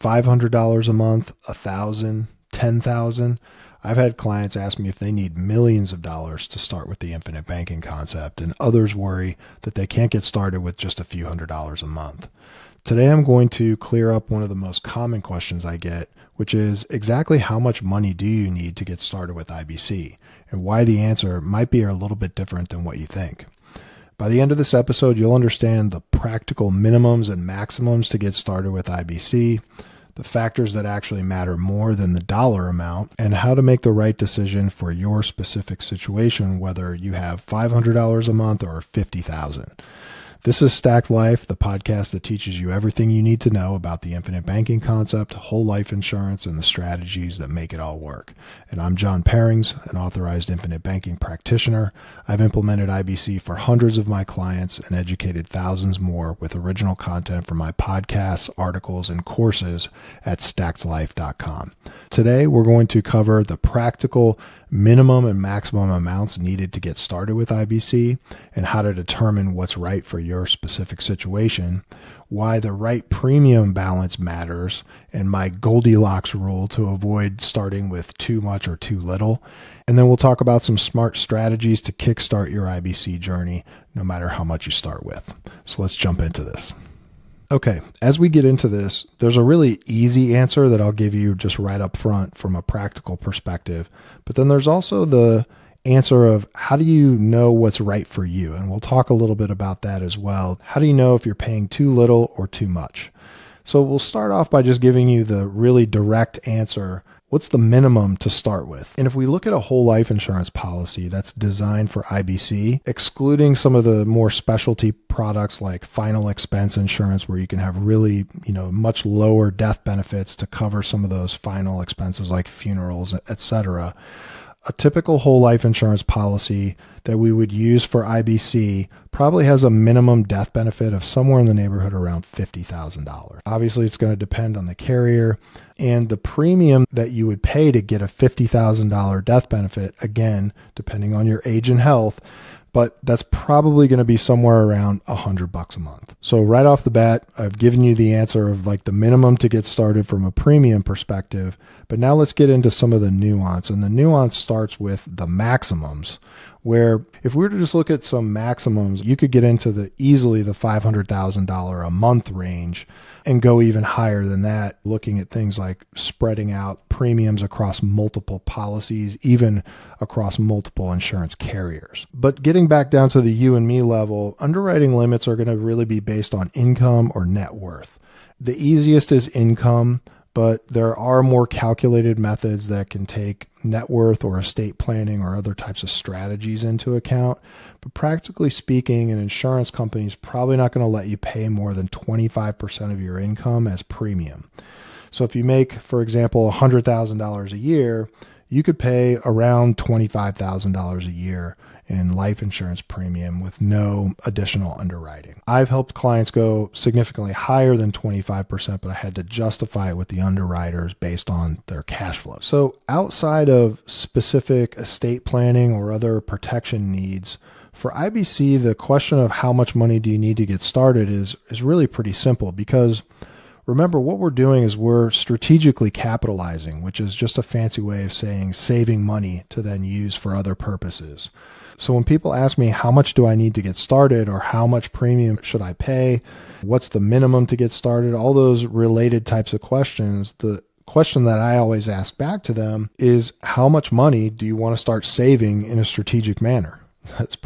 $500 a month, $1,000, $10,000. I've had clients ask me if they need millions of dollars to start with the infinite banking concept, and others worry that they can't get started with just a few $100s a month. Today, I'm going to clear up one of the most common questions I get, which is exactly how much money do you need to get started with IBC, and why the answer might be a little bit different than what you think. By the end of this episode, you'll understand the practical minimums and maximums to get started with IBC, the factors that actually matter more than the dollar amount, and how to make the right decision for your specific situation, whether you have $500 a month or $50,000. This is Stacked Life, the podcast that teaches you everything you need to know about the infinite banking concept, whole life insurance, and the strategies that make it all work. And I'm John Pairings, an authorized infinite banking practitioner. I've implemented IBC for hundreds of my clients and educated thousands more with original content from my podcasts, articles, and courses at StackedLife.com. Today, we're going to cover the practical minimum and maximum amounts needed to get started with IBC and how to determine what's right for your specific situation, why the right premium balance matters, and my Goldilocks rule to avoid starting with too much or too little. And then we'll talk about some smart strategies to kickstart your IBC journey, no matter how much you start with. So let's jump into this. Okay, as we get into this, there's a really easy answer that I'll give you just right up front from a practical perspective. But then there's also the answer of how do you know what's right for you? And we'll talk a little bit about that as well. How do you know if you're paying too little or too much? So we'll start off by just giving you the really direct answer. What's the minimum to start with? And if we look at a whole life insurance policy that's designed for IBC, excluding some of the more specialty products like final expense insurance, where you can have really, much lower death benefits to cover some of those final expenses like funerals, etc. A typical whole life insurance policy that we would use for IBC probably has a minimum death benefit of somewhere in the neighborhood around $50,000. Obviously, it's going to depend on the carrier and the premium that you would pay to get a $50,000 death benefit, again, depending on your age and health, but that's probably going to be somewhere around $100 a month. So right off the bat, I've given you the answer of like the minimum to get started from a premium perspective, but now let's get into some of the nuance. And the nuance starts with the maximums, where if we were to just look at some maximums, you could get into easily the $500,000 a month range and go even higher than that, looking at things like spreading out premiums across multiple policies, even across multiple insurance carriers. But getting back down to the you and me level, underwriting limits are going to really be based on income or net worth. The easiest is income, but there are more calculated methods that can take net worth or estate planning or other types of strategies into account. But practically speaking, an insurance company is probably not going to let you pay more than 25% of your income as premium. So if you make, for example, $100,000 a year, you could pay around $25,000 a year in life insurance premium with no additional underwriting. I've helped clients go significantly higher than 25%, but I had to justify it with the underwriters based on their cash flow. So outside of specific estate planning or other protection needs, for IBC, the question of how much money do you need to get started is really pretty simple, because remember, what we're doing is we're strategically capitalizing, which is just a fancy way of saying saving money to then use for other purposes. So when people ask me how much do I need to get started, or how much premium should I pay, what's the minimum to get started, all those related types of questions, the question that I always ask back to them is, how much money do you want to start saving in a strategic manner? It's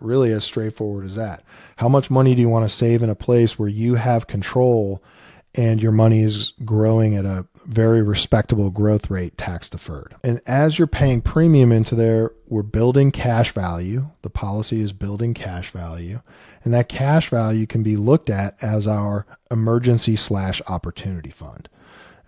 really as straightforward as that. How much money do you want to save in a place where you have control and your money is growing at a very respectable growth rate, tax deferred? And as you're paying premium into there, we're building cash value. The policy is building cash value. And that cash value can be looked at as our emergency/opportunity fund.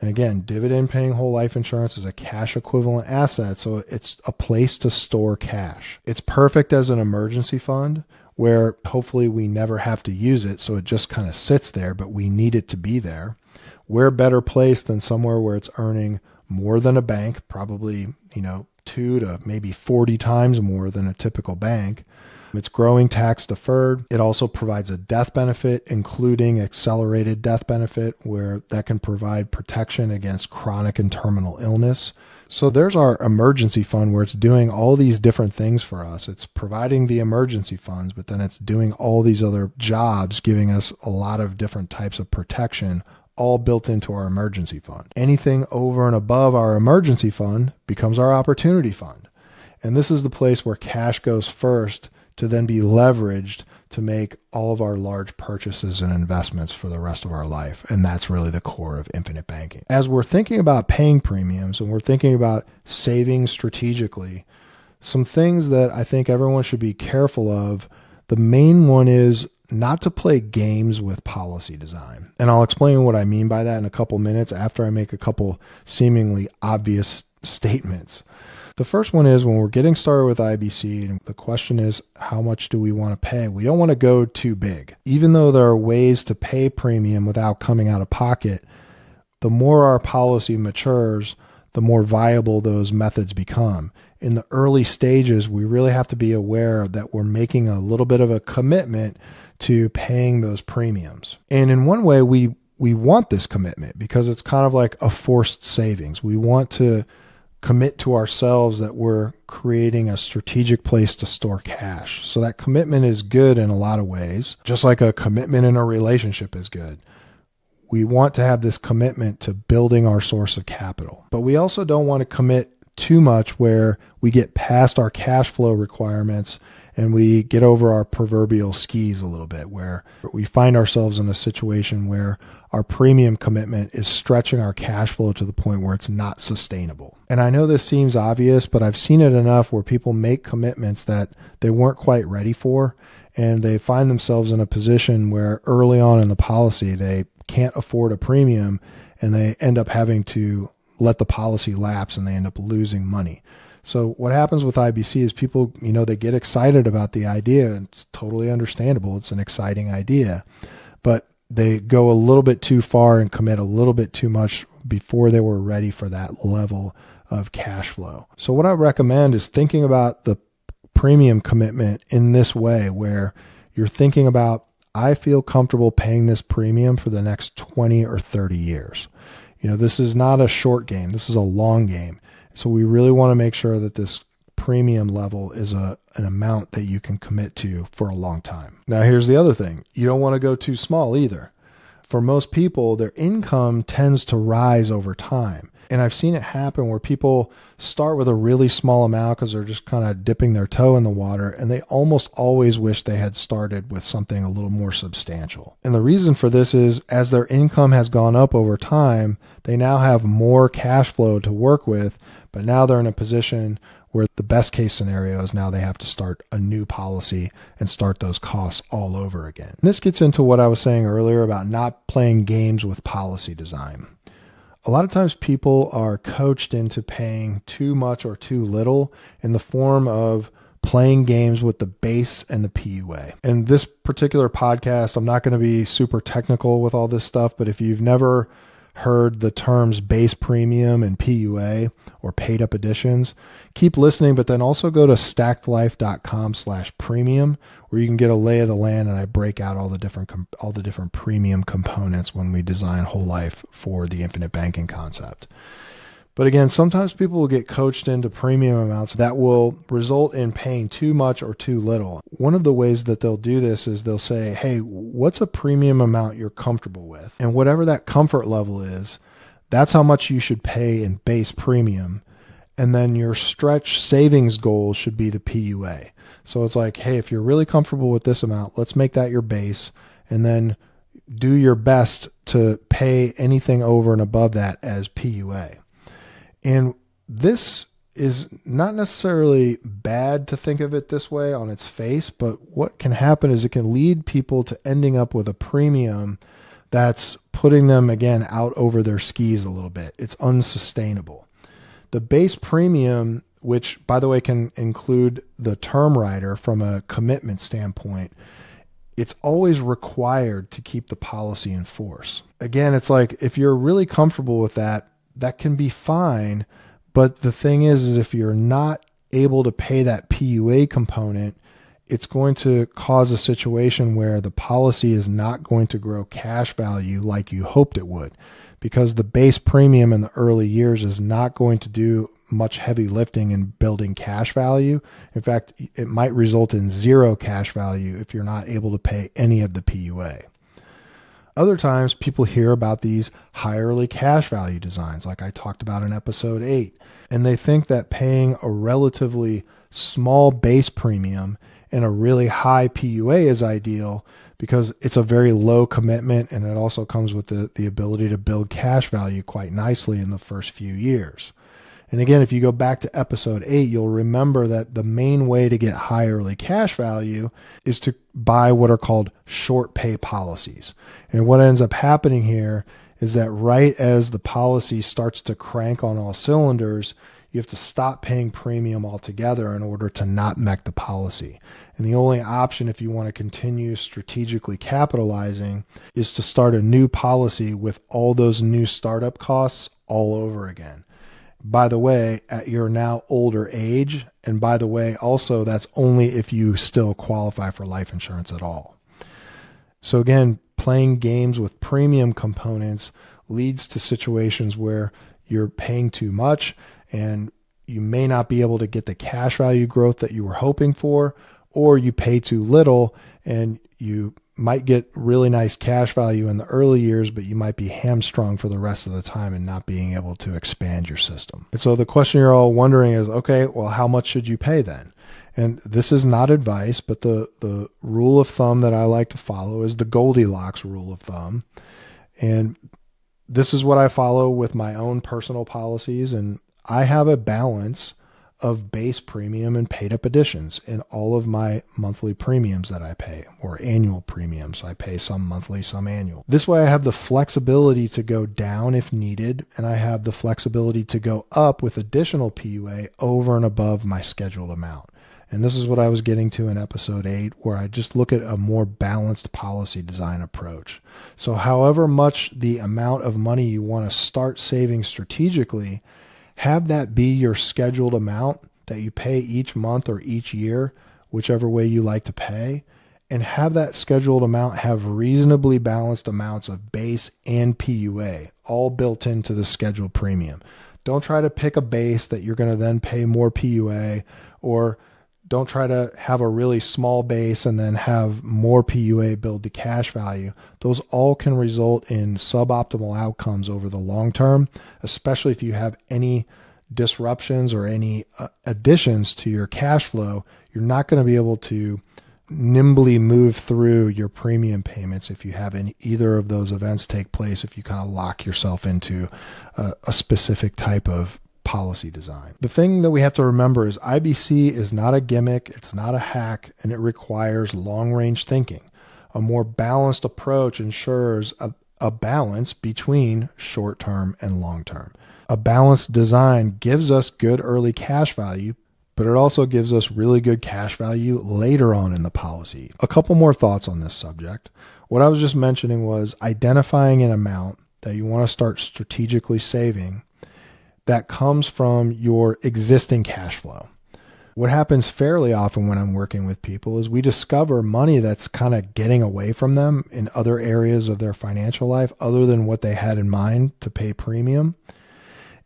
And again, dividend paying whole life insurance is a cash equivalent asset. So it's a place to store cash. It's perfect as an emergency fund, where hopefully we never have to use it. So it just kind of sits there, but we need it to be there. We're better placed than somewhere where it's earning more than a bank, probably, 2 to maybe 40 times more than a typical bank. It's growing tax deferred. It also provides a death benefit, including accelerated death benefit, where that can provide protection against chronic and terminal illness. So there's our emergency fund where it's doing all these different things for us. It's providing the emergency funds, but then it's doing all these other jobs, giving us a lot of different types of protection, all built into our emergency fund. Anything over and above our emergency fund becomes our opportunity fund. And this is the place where cash goes first to then be leveraged to make all of our large purchases and investments for the rest of our life. And that's really the core of infinite banking. As we're thinking about paying premiums and we're thinking about saving strategically, some things that I think everyone should be careful of, the main one is not to play games with policy design. And I'll explain what I mean by that in a couple minutes after I make a couple seemingly obvious statements. The first one is when we're getting started with IBC, and the question is, how much do we want to pay? We don't want to go too big. Even though there are ways to pay premium without coming out of pocket, the more our policy matures, the more viable those methods become. In the early stages, we really have to be aware that we're making a little bit of a commitment to paying those premiums. And in one way, we want this commitment because it's kind of like a forced savings. We want to commit to ourselves that we're creating a strategic place to store cash. So that commitment is good in a lot of ways, just like a commitment in a relationship is good. We want to have this commitment to building our source of capital, but we also don't want to commit too much where we get past our cash flow requirements and we get over our proverbial skis a little bit, where we find ourselves in a situation where our premium commitment is stretching our cash flow to the point where it's not sustainable. And I know this seems obvious, but I've seen it enough where people make commitments that they weren't quite ready for, and they find themselves in a position where early on in the policy, they can't afford a premium and they end up having to let the policy lapse and they end up losing money. So what happens with IBC is people, they get excited about the idea. It's totally understandable. It's an exciting idea, but they go a little bit too far and commit a little bit too much before they were ready for that level of cash flow. So what I recommend is thinking about the premium commitment in this way, where you're thinking about, I feel comfortable paying this premium for the next 20 or 30 years. This is not a short game. This is a long game. So we really want to make sure that this premium level is an amount that you can commit to for a long time. Now, here's the other thing. You don't want to go too small either. For most people, their income tends to rise over time. And I've seen it happen where people start with a really small amount because they're just kind of dipping their toe in the water, and they almost always wish they had started with something a little more substantial. And the reason for this is, as their income has gone up over time, they now have more cash flow to work with, but now they're in a position where the best case scenario is now they have to start a new policy and start those costs all over again. And this gets into what I was saying earlier about not playing games with policy design. A lot of times people are coached into paying too much or too little in the form of playing games with the base and the PUA. In this particular podcast, I'm not going to be super technical with all this stuff, but if you've never heard the terms base premium and PUA or paid up editions, keep listening, but then also go to StackedLife.com/premium, where you can get a lay of the land, and I break out all the different premium components when we design whole life for the infinite banking concept. But again, sometimes people will get coached into premium amounts that will result in paying too much or too little. One of the ways that they'll do this is they'll say, hey, what's a premium amount you're comfortable with? And whatever that comfort level is, that's how much you should pay in base premium. And then your stretch savings goal should be the PUA. So it's like, hey, if you're really comfortable with this amount, let's make that your base, and then do your best to pay anything over and above that as PUA. And this is not necessarily bad to think of it this way on its face, but what can happen is it can lead people to ending up with a premium that's putting them, again, out over their skis a little bit. It's unsustainable. The base premium, which, by the way, can include the term rider from a commitment standpoint, it's always required to keep the policy in force. Again, it's like if you're really comfortable with that, that can be fine. But the thing is if you're not able to pay that PUA component, it's going to cause a situation where the policy is not going to grow cash value like you hoped it would, because the base premium in the early years is not going to do much heavy lifting in building cash value. In fact, it might result in zero cash value if you're not able to pay any of the PUA. Other times people hear about these high early cash value designs, like I talked about in episode 8, and they think that paying a relatively small base premium and a really high PUA is ideal because it's a very low commitment, and it also comes with the ability to build cash value quite nicely in the first few years. And again, if you go back to episode 8, you'll remember that the main way to get high early cash value is to buy what are called short pay policies. And what ends up happening here is that right as the policy starts to crank on all cylinders, you have to stop paying premium altogether in order to not mech the policy. And the only option if you want to continue strategically capitalizing is to start a new policy with all those new startup costs all over again. By the way, at your now older age, and by the way, also that's only if you still qualify for life insurance at all. So again, playing games with premium components leads to situations where you're paying too much and you may not be able to get the cash value growth that you were hoping for, or you pay too little and you might get really nice cash value in the early years, but you might be hamstrung for the rest of the time and not being able to expand your system. And so the question you're all wondering is, okay, well, how much should you pay then? And this is not advice, but the rule of thumb that I like to follow is the Goldilocks rule of thumb. And this is what I follow with my own personal policies. And I have a balance of base premium and paid up additions in all of my monthly premiums that I pay, or annual premiums. I pay some monthly, some annual. This way I have the flexibility to go down if needed, and I have the flexibility to go up with additional PUA over and above my scheduled amount. And this is what I was getting to in episode 8, where I just look at a more balanced policy design approach. So however much the amount of money you want to start saving strategically, have that be your scheduled amount that you pay each month or each year, whichever way you like to pay, and have that scheduled amount have reasonably balanced amounts of base and PUA, all built into the scheduled premium. Don't try to pick a base that you're going to then pay more PUA, or don't try to have a really small base and then have more PUA build the cash value. Those all can result in suboptimal outcomes over the long term, especially if you have any disruptions or any additions to your cash flow. You're not going to be able to nimbly move through your premium payments if you have either of those events take place, if you kind of lock yourself into a specific type of policy design. The thing that we have to remember is IBC is not a gimmick, it's not a hack, and it requires long-range thinking. A more balanced approach ensures a balance between short-term and long-term. A balanced design gives us good early cash value, but it also gives us really good cash value later on in the policy. A couple more thoughts on this subject. What I was just mentioning was identifying an amount that you want to start strategically saving that comes from your existing cash flow. What happens fairly often when I'm working with people is we discover money that's kind of getting away from them in other areas of their financial life other than what they had in mind to pay premium.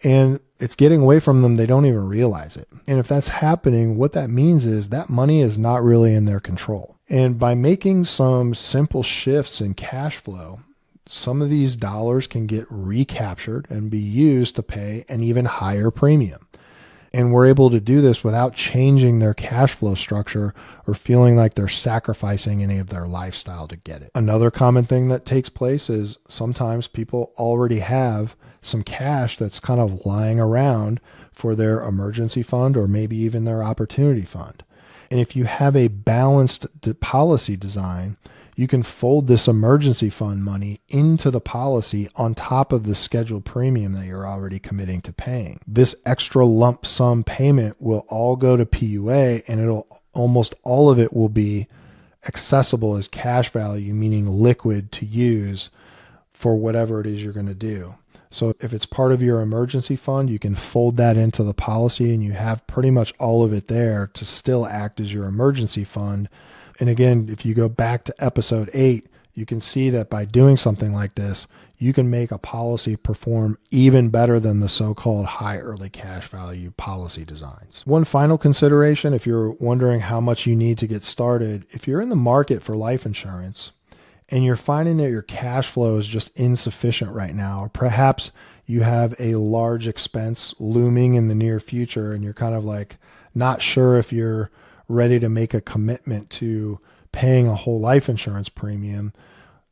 And it's getting away from them. They don't even realize it. And if that's happening, what that means is that money is not really in their control. And by making some simple shifts in cash flow, some of these dollars can get recaptured and be used to pay an even higher premium. And we're able to do this without changing their cash flow structure or feeling like they're sacrificing any of their lifestyle to get it. Another common thing that takes place is sometimes people already have some cash that's kind of lying around for their emergency fund or maybe even their opportunity fund. And if you have a balanced policy design, you can fold this emergency fund money into the policy on top of the scheduled premium that you're already committing to paying. This extra lump sum payment will all go to PUA, and almost all of it will be accessible as cash value, meaning liquid to use for whatever it is you're going to do. So if it's part of your emergency fund, you can fold that into the policy and you have pretty much all of it there to still act as your emergency fund. And again, if you go back to episode 8, you can see that by doing something like this, you can make a policy perform even better than the so-called high early cash value policy designs. One final consideration, if you're wondering how much you need to get started, if you're in the market for life insurance and you're finding that your cash flow is just insufficient right now, or perhaps you have a large expense looming in the near future and you're kind of like not sure if you're ready to make a commitment to paying a whole life insurance premium,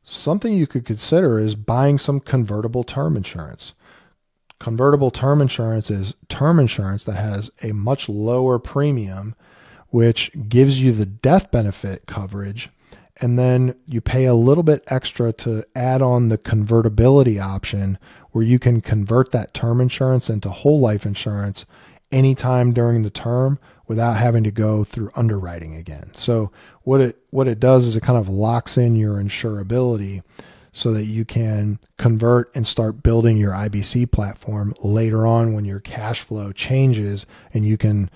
something you could consider is buying some convertible term insurance. Convertible term insurance is term insurance that has a much lower premium, which gives you the death benefit coverage, and then you pay a little bit extra to add on the convertibility option where you can convert that term insurance into whole life insurance anytime during the term without having to go through underwriting again. So what it does is it kind of locks in your insurability so that you can convert and start building your IBC platform later on when your cash flow changes and you can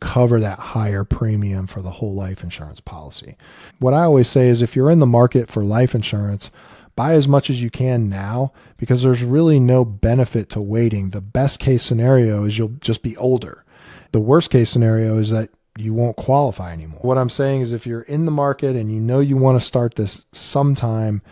cover that higher premium for the whole life insurance policy. What I always say is if you're in the market for life insurance, buy as much as you can now because there's really no benefit to waiting. The best case scenario is you'll just be older. The worst case scenario is that you won't qualify anymore. What I'm saying is if you're in the market and you know you want to start this sometime,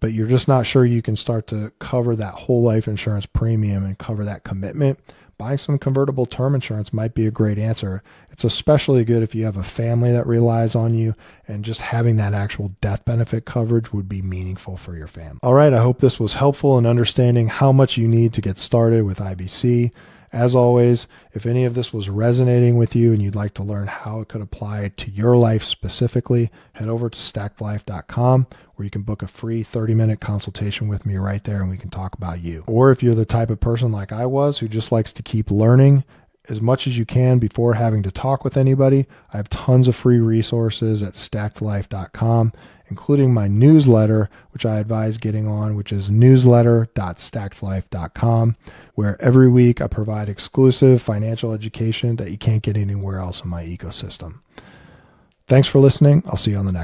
but you're just not sure you can start to cover that whole life insurance premium and cover that commitment, buying some convertible term insurance might be a great answer. It's especially good if you have a family that relies on you, and just having that actual death benefit coverage would be meaningful for your family. All right, I hope this was helpful in understanding how much you need to get started with IBC. As always, if any of this was resonating with you and you'd like to learn how it could apply to your life specifically, head over to StackedLife.com where you can book a free 30-minute consultation with me right there and we can talk about you. Or if you're the type of person like I was who just likes to keep learning as much as you can before having to talk with anybody, I have tons of free resources at StackedLife.com, including my newsletter, which I advise getting on, which is newsletter.stackedlife.com, where every week I provide exclusive financial education that you can't get anywhere else in my ecosystem. Thanks for listening. I'll see you on the next one.